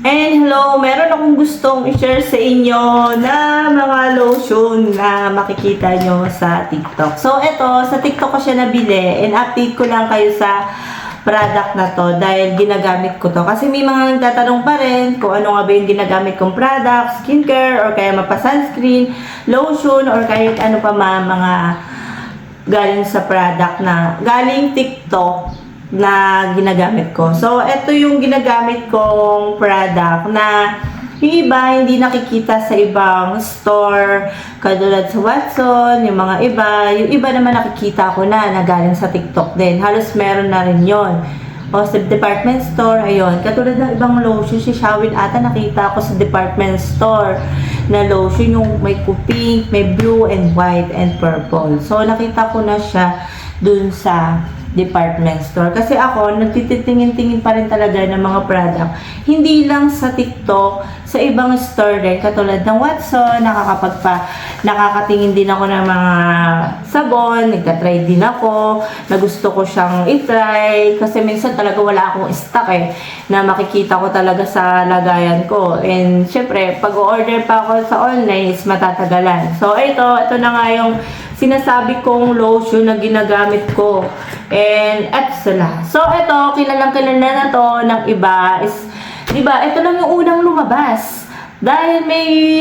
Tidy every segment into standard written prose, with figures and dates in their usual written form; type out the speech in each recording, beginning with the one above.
And hello, meron akong gustong i-share sa inyo na mga lotion na makikita nyo sa TikTok. So, ito, sa TikTok ko siya nabili and update ko lang kayo sa product na to dahil ginagamit ko to. Kasi may mga nagtatanong pa rin kung ano nga ba yung ginagamit kong product, skincare, or kaya mapa-sunscreen, lotion, or kahit ano pa mga galing sa product na galing TikTok na ginagamit ko. So, ito yung ginagamit kong product na yung iba hindi nakikita sa ibang store, katulad sa Watson, yung mga iba. Yung iba naman nakikita ko na galing sa TikTok din. Halos meron na rin yon. O sa department store, ayun. Katulad ng ibang lotion, si Shawin ata nakita ko sa department store na lotion yung may pink, may blue and white and purple. So, nakita ko na siya dun sa department store. Kasi ako, nagtititingin-tingin pa rin talaga ng mga product. Hindi lang sa TikTok, sa ibang store din, katulad ng Watson, nakakatingin din ako ng mga sabon, nagtatry din ako, na gusto ko siyang itry, kasi minsan talaga wala akong stock na makikita ko talaga sa lagayan ko. And syempre, pag order pa ako sa online, is matatagalan. So, ito na nga yung sinasabi kong lotion na ginagamit ko. And, at sila. So, ito, kilalang kilala na to ng iba is, diba, ito lang yung unang lumabas. Dahil may,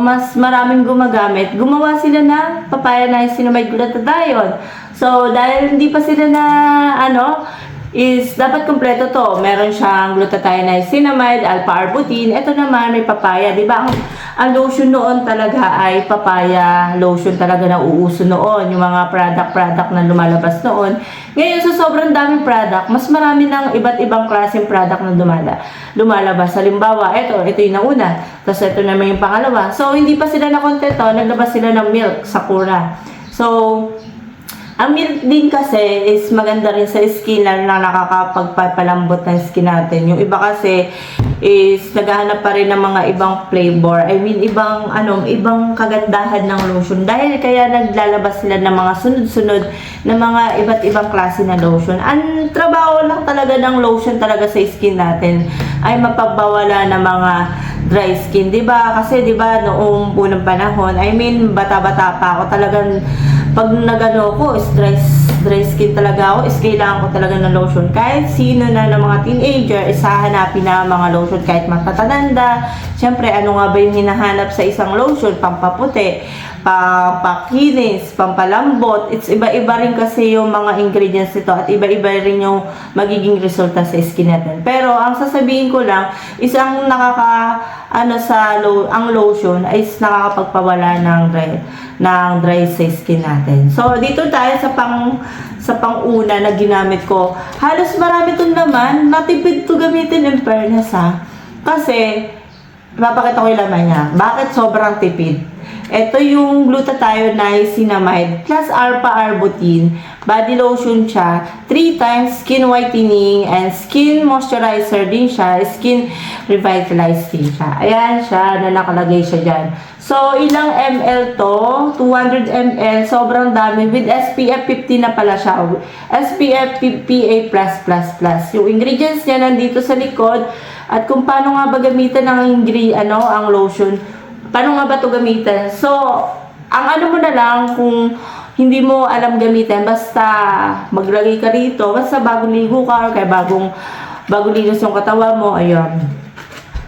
mas maraming gumagamit, gumawa sila ng papaya niacinamide glutathione. So, dahil hindi pa sila na, is dapat kompleto to. Meron siyang glutathione niacinamide, alpha-arbutin. Ito naman may papaya, 'di ba? Ang lotion noon talaga ay papaya lotion talaga na uuso noon, yung mga product na lumalabas noon. Ngayon sa sobrang daming product, mas marami ng iba't ibang klaseng product na lumalabas. Halimbawa, ito yung nauna. Tapos ito naman yung pangalawa. So hindi pa sila nakontento, naglabas sila ng milk sakura. So ang milk din kasi is maganda rin sa skin, lalo na nakakapagpapalambot ng skin natin. Yung iba kasi is naghahanap pa rin ng mga ibang flavor. I mean, ibang kagandahan ng lotion. Dahil kaya naglalabas sila ng mga sunod-sunod na mga iba't ibang klase na lotion. Ang trabaho lang talaga ng lotion talaga sa skin natin ay mapagbawalan ng mga dry skin. Diba? Kasi diba, noong unang panahon, I mean, bata-bata pa ako, talagang pag nagano ko, is dry skin talaga ako, is kailangan ko talaga ng lotion. Kahit sino na ng mga teenager, is hahanapin na mga lotion kahit matatananda. Siyempre, ano nga ba yung hinahanap sa isang lotion? Pampaputi, pampakinis, pampalambot. It's iba-iba rin kasi yung mga ingredients nito at iba-iba rin yung magiging resulta sa skin natin. Pero, ang sasabihin ko lang, isang ang lotion is nakakapagpawala ng dry sa skin natin. So, dito tayo sa pang-una na ginamit ko. Halos marami itong laman. Natipid to gamitin in fairness Kasi, papakita ko yung laman niya. Bakit sobrang tipid? Ito yung glutathione niacinamide plus alpha-arbutin. Body lotion siya. 3 times skin whitening and skin moisturizer din siya. Skin revitalize din siya. Ayan siya na nakalagay siya dyan. So, ilang ml to? 200 ml. Sobrang dami. With SPF 50 na pala siya. SPF PA+++. Yung ingredients niya nandito sa likod. At kung paano nga ba gamitan ang lotion. Paano nga ba ito gamitin? So, ang mo na lang kung hindi mo alam gamitin, basta maglagay ka rito, basta bagong ligo ka or kaya bagong linis yung katawan mo, ayun.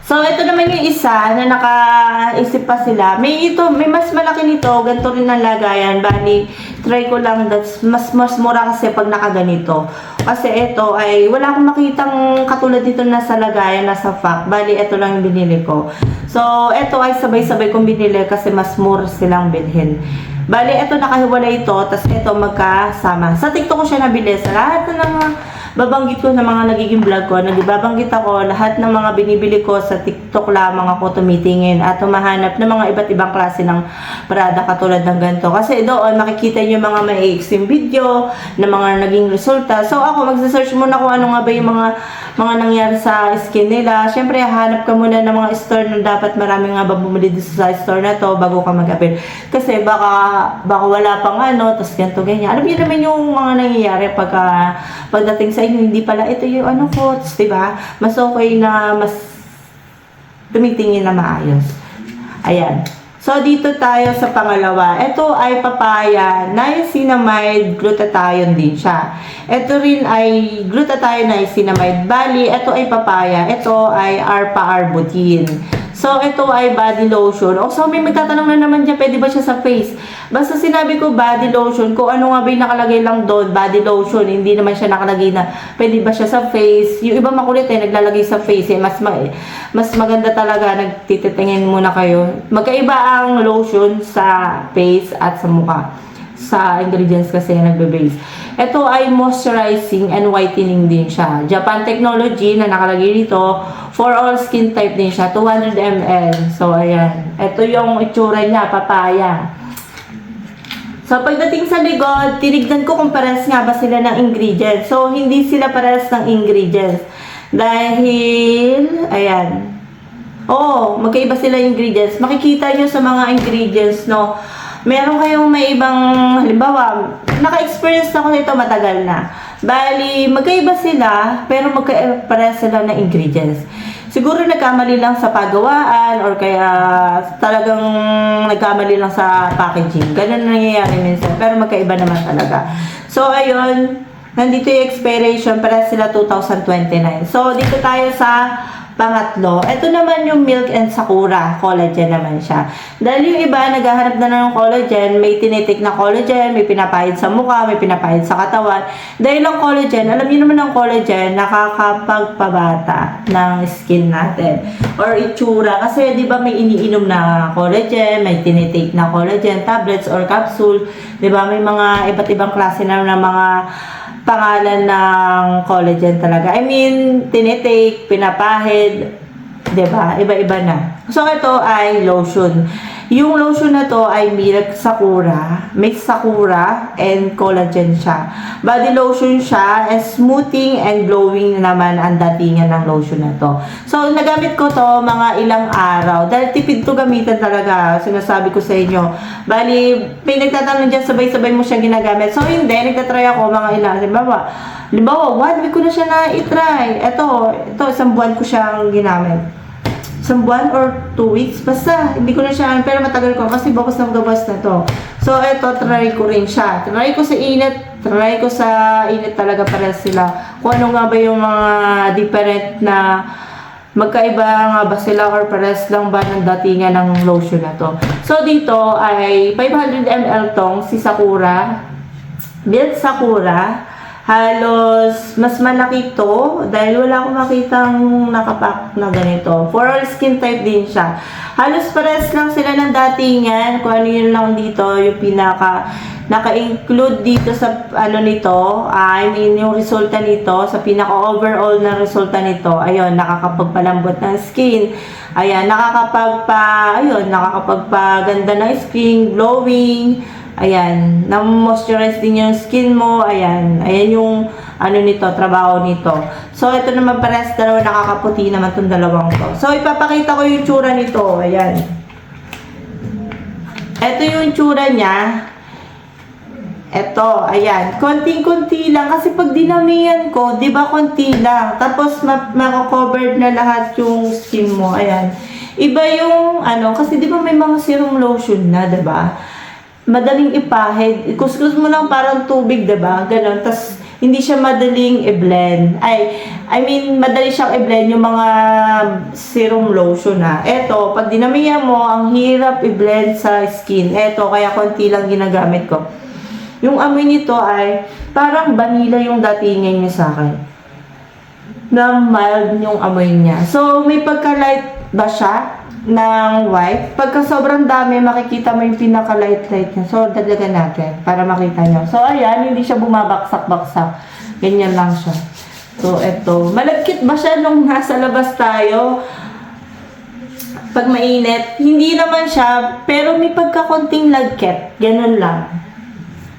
So, ito naman yung isa na nakaisip pa sila. May mas malaki nito, ganito rin ang lagayan. Bali, try ko lang, mas mura kasi pag nakaganito. Kasi ito ay, wala akong makitang katulad dito na sa lagayan, nasa pack. Bali, ito lang yung binili ko. So, ito ay sabay-sabay kong binili kasi mas mura silang bilhin. Bali, ito nakahiwalay ito, tapos ito magkasama. Sa TikTok ko siya nabili. Sa lahat na babanggit ko na mga nagiging vlog ko, nagbabanggit ako lahat ng mga binibili ko sa TikTok lamang ako tumitingin at humahanap ng mga iba't ibang klase ng product katulad ng ganito. Kasi doon makikita nyo mga mai-extreme video na mga naging resulta. So ako magsa-search muna kung ano nga ba yung mga nangyari sa skin nila. Siyempre hanap ka muna ng mga store na dapat marami nga ba bumili dito sa store na to bago ka mag-appeal. Kasi baka wala pang tapos ganito ganyan. Alam niyo naman yung mga nangyayari pagdating sa inyo, hindi pala ito yung ko, diba? Mas okay na mas tumitingin na maayos. Ayan. So, dito tayo sa pangalawa. Ito ay papaya, niacinamide, glutathione din siya. Ito rin ay glutathione, niacinamide. Bali, ito ay papaya. Ito ay arpa-arbutin. So, ito ay body lotion. O, so may magtatanong na naman dyan, pwede ba siya sa face? Basta sinabi ko body lotion, kung ano nga ba yung nakalagay lang doon, body lotion, hindi naman siya nakalagay na pwede ba siya sa face. Yung iba makulit naglalagay sa face mas maganda talaga, nagtititingin muna kayo. Magkaiba ang lotion sa face at sa mukha. Sa ingredients kasi nagbe-base. Ito ay moisturizing and whitening din siya. Japan Technology na nakalagay dito. For all skin type din siya. 200 ml. So, ayan. Ito yung itsura niya, papaya. So, pagdating sa likod, tinignan ko kung pares nga ba sila ng ingredients. So, hindi sila pares ng ingredients. Dahil, ayan. Oo, magkaiba sila ingredients. Makikita nyo sa mga ingredients, no? Meron kayong may ibang, halimbawa, naka-experience na ko nito matagal na. Bali, magkaiba sila, pero magkaiba sila ng ingredients. Siguro nagkamali lang sa paggawaan or kaya talagang nagkamali lang sa packaging. Ganun nangyayari minsan, pero magkaiba naman talaga. So, ayun, nandito yung expiration, para sila 2029. So, dito tayo sa pangatlo. Ito naman yung Milk and Sakura. Collagen naman siya. Dahil yung iba, naghahanap na ng collagen, may tinitik na collagen, may pinapahid sa mukha, may pinapahid sa katawan. Dahil ang collagen, alam niyo naman ang collagen, nakakapagpabata ng skin natin. Or itsura. Kasi, di ba, may iniinom na collagen, may tinitik na collagen, tablets or capsule. Di ba, may mga iba't ibang klase na mga pangalan ng collagen talaga. I mean, tinitake, pinapahid, diba? Iba-iba na. So, ito ay lotion. Yung lotion na to ay Milk Sakura, Mix Sakura, and collagen siya. Body lotion siya, and smoothing and glowing naman ang datingan ng lotion na to. So, nagamit ko to mga ilang araw. Dahil tipid to gamitan talaga, sinasabi ko sa inyo. Bali, may nagtatanong dyan, sabay-sabay mo siya ginagamit. So, hindi, nagtatry ako mga ilang. Halimbawa, 1 week ko na siya na-itry. Ito, isang buwan ko siyang ginamit. Isang buwan or 2 weeks. Basta, hindi ko na siya, pero matagal ko kasi bawas na magabas na to. So, ito, try ko rin siya. Try ko sa init talaga para sila. Kung ano nga ba yung mga different na magkaiba nga ba sila or pares lang ba ng datingan ng lotion na to. So, dito ay 500 ml tong si Sakura. Milk Sakura. Halos mas malaki to dahil wala akong makitang nakapack na ganito. For all skin type din siya. Halos pares lang sila ng datingan. Kung ano yun lang dito, yung naka-include dito sa ano nito, I mean yung resulta nito, sa pinaka-overall na resulta nito, ayun, nakakapagpalambot ng skin. Ayan, nakakapagpaganda ng skin, glowing. Ayan, na-moisturize din yung skin mo. Ayan yung ano nito, trabaho nito. So, ito naman pares dalawa, nakakaputi naman itong dalawang to. So, ipapakita ko yung tsura nito. Ayan. Ito yung tsura niya. Ito, ayan. Konting-konti lang. Kasi pag dinamihan ko, di ba konti lang. Tapos, mako-covered na lahat yung skin mo. Ayan. Iba yung, ano, kasi di ba may mga serum lotion na, di ba? Madaling ipahid. Kuskus mo lang parang tubig, diba? Ganon. Tapos, hindi siya madaling i-blend. I mean, madali siyang i-blend yung mga serum lotion na. Eto, pag dinamihan mo, ang hirap i-blend sa skin. Eto, kaya konti lang ginagamit ko. Yung amoy nito ay parang vanilla yung datingan niya sa akin. Na mild yung amoy niya. So, may pagka-light ba siya ng white? Pagka sobrang dami, makikita mo yung pinaka-light-light niya. So, dagdagan natin para makita nyo. So, ayan, hindi siya bumabaksak-baksak. Ganyan lang siya. So, eto. Malagkit ba siya nung nasa labas tayo? Pag mainit, hindi naman siya, pero may pagkakonting lagkit. Ganun lang.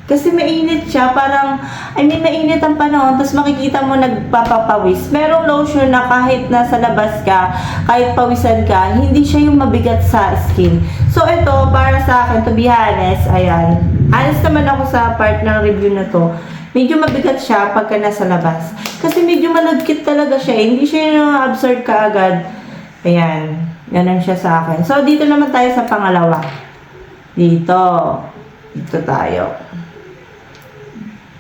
Kasi mainit siya, parang, mainit ang panahon, tapos makikita mo nagpapapawis. Merong lotion na kahit nasa labas ka, kahit pawisan ka, hindi siya yung mabigat sa skin. So, ito, para sa akin, to be honest, ayan. Honest naman ako sa part ng review na to. Medyo mabigat siya pagka nasa labas. Kasi medyo malagkit talaga siya. Hindi siya yung absorb ka agad. Ayan. Ganun siya sa akin. So, dito naman tayo sa pangalawa. Dito. Dito tayo.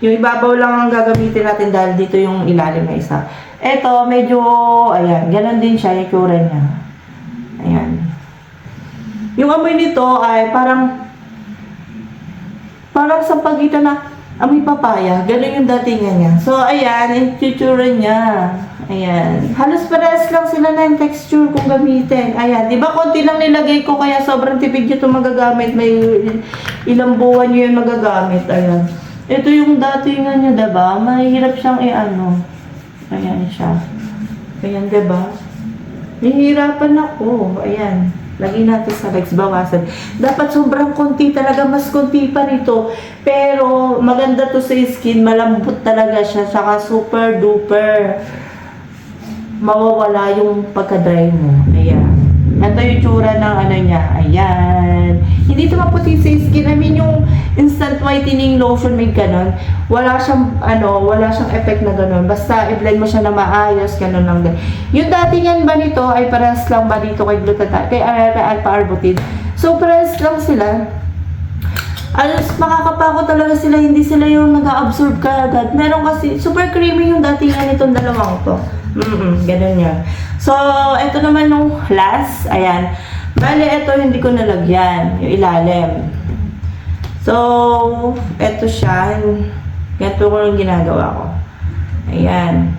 Yung ibabaw lang ang gagamitin natin dahil dito yung ilalim na isa. Ito, medyo, ayan, ganun din siya, yung tsura niya. Ayan. Yung amoy nito ay parang sa pagitan na amoy papaya. Ganun yung datingan niya. So, ayan, yung tsura niya. Ayan. Halos parehas lang sila na yung texture kung gamitin. Ayan. Diba, konti lang nilagay ko kaya sobrang tipid nyo ito magagamit. May ilang buwan nyo yung magagamit. Ayan. Ito yung datingan niya, diba? Mahirap siyang i-ano. Ayan siya. Ayan, diba? Nahihirapan ako. Ayan. Lagyan natin sa legs, bawasan. Dapat sobrang konti talaga, mas konti pa nito. Pero maganda to sa skin, malambot talaga siya. Saka super duper mawawala yung pagka-dry mo. Ayan. Ito yung tsura ng ano niya. Ayan. Hindi ito maputi sa skin. I mean, yung instant whitening lotion may ganon. Wala siyang, wala siyang effect na ganon. Basta i-blend mo siya na maayos, ganon lang din. Yung datingan ba nito ay parehas lang ba dito kay glutathione, kay alpha-arbutin. So, parehas lang sila. Alos, makakapako talaga sila, hindi sila yung nag-absorb ka agad. Meron kasi, super creamy yung datingan nitong dalawang to. Ganun yan. So, ito naman yung last. Ayan. Bale, ito hindi ko nalagyan. Yung ilalim. So, ito siya. Ganito ko yung ginagawa ko. Ayan.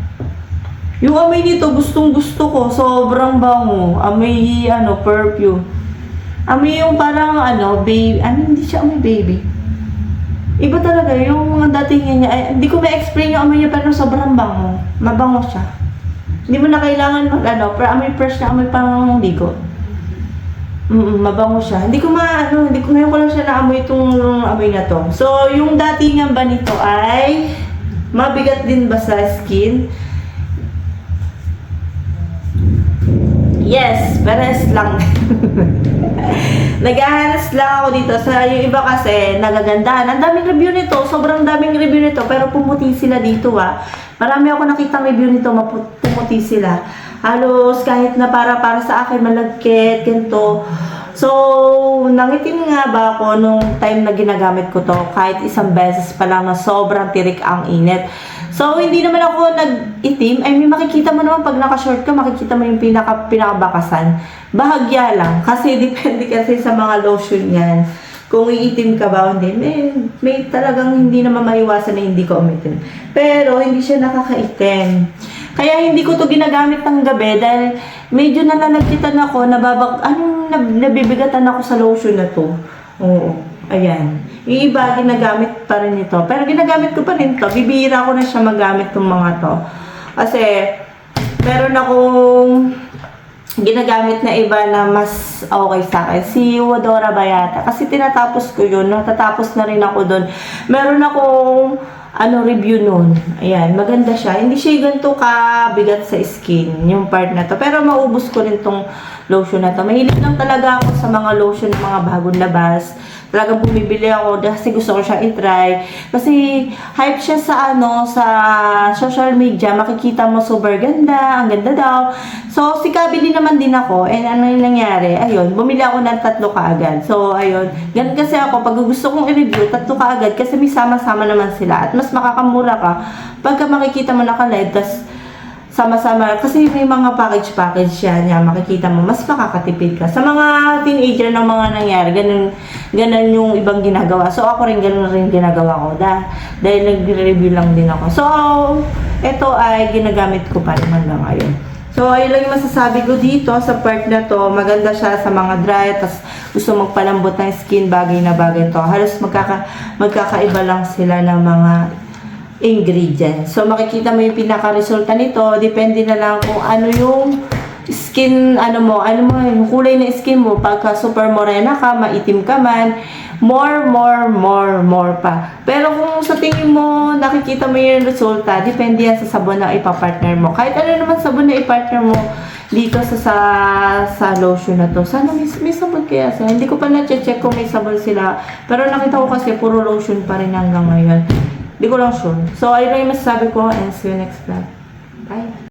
Yung amoy nito, gustong gusto ko. Sobrang bango. Amoy, perfume. Amoy yung parang, baby. Hindi siya amoy baby. Iba talaga. Yung mga dating niya. Hindi ko ma-explain yung amoy niya, pero sobrang bango. Mabango siya. Hindi mo na kailangan pero amoy fresh na amoy pang ligo. Mabango siya. Hindi ko ngayon ko lang siya naamoy itong amoy na to. So, yung datingan ba nito ay mabigat din ba sa skin? Yes, pares lang. Naghahanas lang ako dito. Sa yung iba kasi, nagagandahan. Ang daming review nito. Sobrang daming review nito. Pero pumuti sila dito Marami ako nakitang review nito. Pumuti sila. Halos kahit na para sa akin malagkit, ganito. So, nangitim nga ba ako nung time na ginagamit ko to. Kahit isang beses pa lang na sobrang tirik ang init. So, hindi naman ako nag-itim. I mean, makikita mo naman pag naka-short ka, makikita mo yung pinakabakasan. Bahagya lang. Kasi depende kasi sa mga lotion yan. Kung iitim ka ba o hindi, may talagang hindi naman maiwasan na hindi ka umitim. Pero, hindi siya nakakaitim. Kaya hindi ko to ginagamit ng gabi dahil medyo nalalagkitan ako, nabibigatan ako sa lotion na to. Oo. Ayan. Yung iba, ginagamit pa rin ito. Pero ginagamit ko pa rin to. Bibihira ko na siya magamit ng mga to. Kasi, meron akong ginagamit na iba na mas okay sa akin. Si Wadora Bayata. Kasi tinatapos ko yun. Natatapos na rin ako dun. Meron akong review nun. Ayan, maganda siya. Hindi siya ganito kabigat sa skin, yung part na to. Pero maubos ko rin tong lotion na to. Mahilig lang talaga ako sa mga lotion ng mga bagong labas. Talagang bumibili ako kasi gusto ko siya i-try. Kasi hype siya sa sa social media. Makikita mo super ganda, ang ganda daw. So, sikabili naman din ako. And ano yung nangyari? Ayun, bumili ako ng 3 kaagad. So, ayun. Ganun kasi ako, pag gusto kong i-review, 3 kaagad kasi may sama-sama naman sila. At mas makakamura ka pagka makikita mo naka-live, tas sama-sama, kasi may mga package yan, makikita mo, mas makakatipid ka. Sa mga teenager na mga nangyari, ganun yung ibang ginagawa. So, ako rin, ganun rin ginagawa ko. Dahil nag-review lang din ako. So, ito ay ginagamit ko pa rin hanggang ngayon. So, ayun lang yung masasabi ko dito sa part na to. Maganda siya sa mga dry, tas gusto magpalambot ng skin, bagay na bagay to. Halos magkakaiba lang sila ng mga ingredients. So, makikita mo yung pinaka-resulta nito. Depende na lang kung ano yung skin, yung kulay ng skin mo. Pagka super morena ka, maitim ka man, more pa. Pero kung sa tingin mo, nakikita mo yung resulta, depende yan sa sabon na ipapartner mo. Kahit ano naman sabon na ipartner mo dito sa lotion na to. Sana may sabon kaya sa. Hindi ko pa na-check kung may sabon sila. Pero nakita ko kasi puro lotion pa rin hanggang ngayon. Hindi ko lang sure. So, ayun lang yung masasabi ko and see you next vlog. Bye!